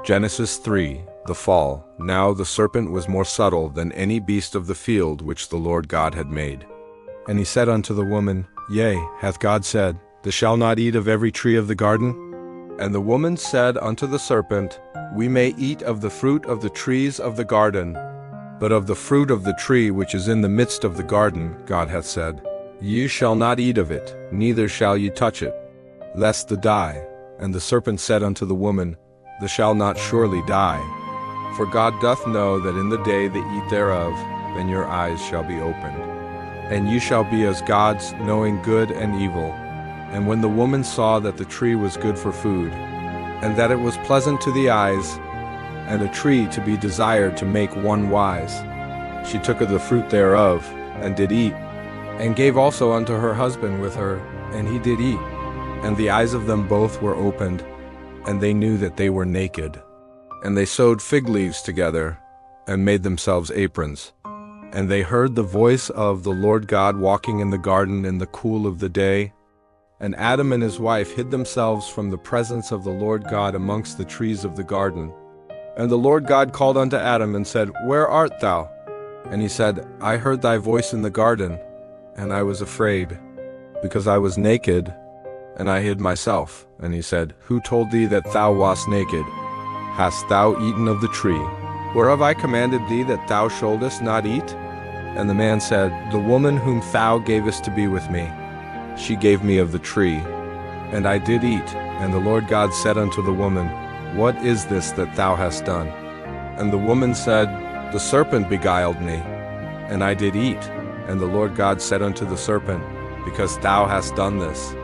Genesis 3, the fall. Now the serpent was more subtle than any beast of the field which the Lord God had made. And he said unto the woman, Yea, hath God said, Thou shalt not eat of every tree of the garden? And the woman said unto the serpent, We may eat of the fruit of the trees of the garden, but of the fruit of the tree which is in the midst of the garden, God hath said, Ye shall not eat of it, neither shall ye touch it, lest thou die. And the serpent said unto the woman, Thou shalt not surely die. For God doth know that in the day that eat thereof, then your eyes shall be opened, and ye shall be as gods, knowing good and evil. And when the woman saw that the tree was good for food, and that it was pleasant to the eyes, and a tree to be desired to make one wise, she took of the fruit thereof, and did eat, and gave also unto her husband with her, and he did eat. And the eyes of them both were opened, and they knew that they were naked. And they sewed fig leaves together, and made themselves aprons. And they heard the voice of the Lord God walking in the garden in the cool of the day. And Adam and his wife hid themselves from the presence of the Lord God amongst the trees of the garden. And the Lord God called unto Adam and said, Where art thou? And he said, I heard thy voice in the garden, and I was afraid, because I was naked, and I hid myself. And he said, Who told thee that thou wast naked? Hast thou eaten of the tree, whereof I commanded thee that thou shouldest not eat? And the man said, The woman whom thou gavest to be with me, she gave me of the tree, and I did eat. And the Lord God said unto the woman, What is this that thou hast done? And the woman said, The serpent beguiled me, and I did eat. And the Lord God said unto the serpent, Because thou hast done this,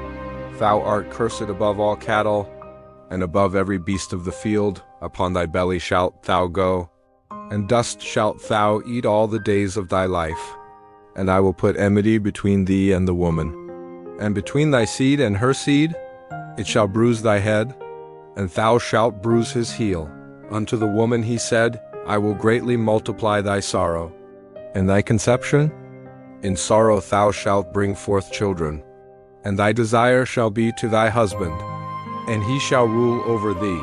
thou art cursed above all cattle, and above every beast of the field. Upon thy belly shalt thou go, and dust shalt thou eat all the days of thy life. And I will put enmity between thee and the woman, and between thy seed and her seed. It shall bruise thy head, and thou shalt bruise his heel. Unto the woman he said, I will greatly multiply thy sorrow, and thy conception. In sorrow thou shalt bring forth children, and thy desire shall be to thy husband, and he shall rule over thee.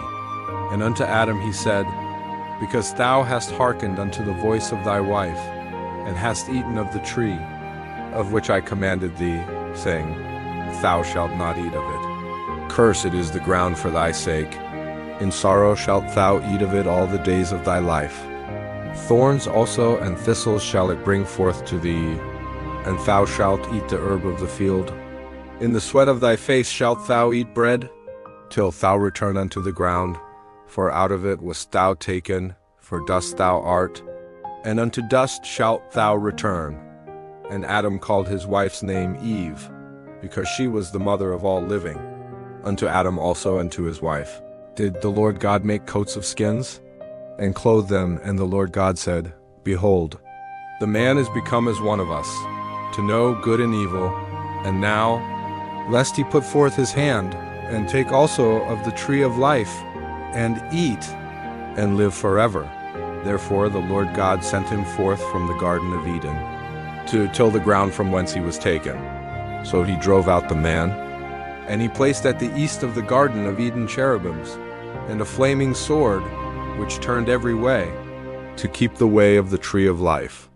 And unto Adam he said, Because thou hast hearkened unto the voice of thy wife, and hast eaten of the tree, of which I commanded thee, saying, Thou shalt not eat of it. Cursed is the ground for thy sake. In sorrow shalt thou eat of it all the days of thy life. Thorns also and thistles shall it bring forth to thee, and thou shalt eat the herb of the field. In the sweat of thy face shalt thou eat bread, till thou return unto the ground. For out of it wast thou taken, for dust thou art, and unto dust shalt thou return. And Adam called his wife's name Eve, because she was the mother of all living. Unto Adam also and to his wife did the Lord God make coats of skins, and clothe them. And the Lord God said, Behold, the man is become as one of us, to know good and evil. And now, lest he put forth his hand, and take also of the tree of life, and eat, and live forever. Therefore the Lord God sent him forth from the Garden of Eden, to till the ground from whence he was taken. So he drove out the man, and he placed at the east of the Garden of Eden cherubims, and a flaming sword, which turned every way, to keep the way of the tree of life.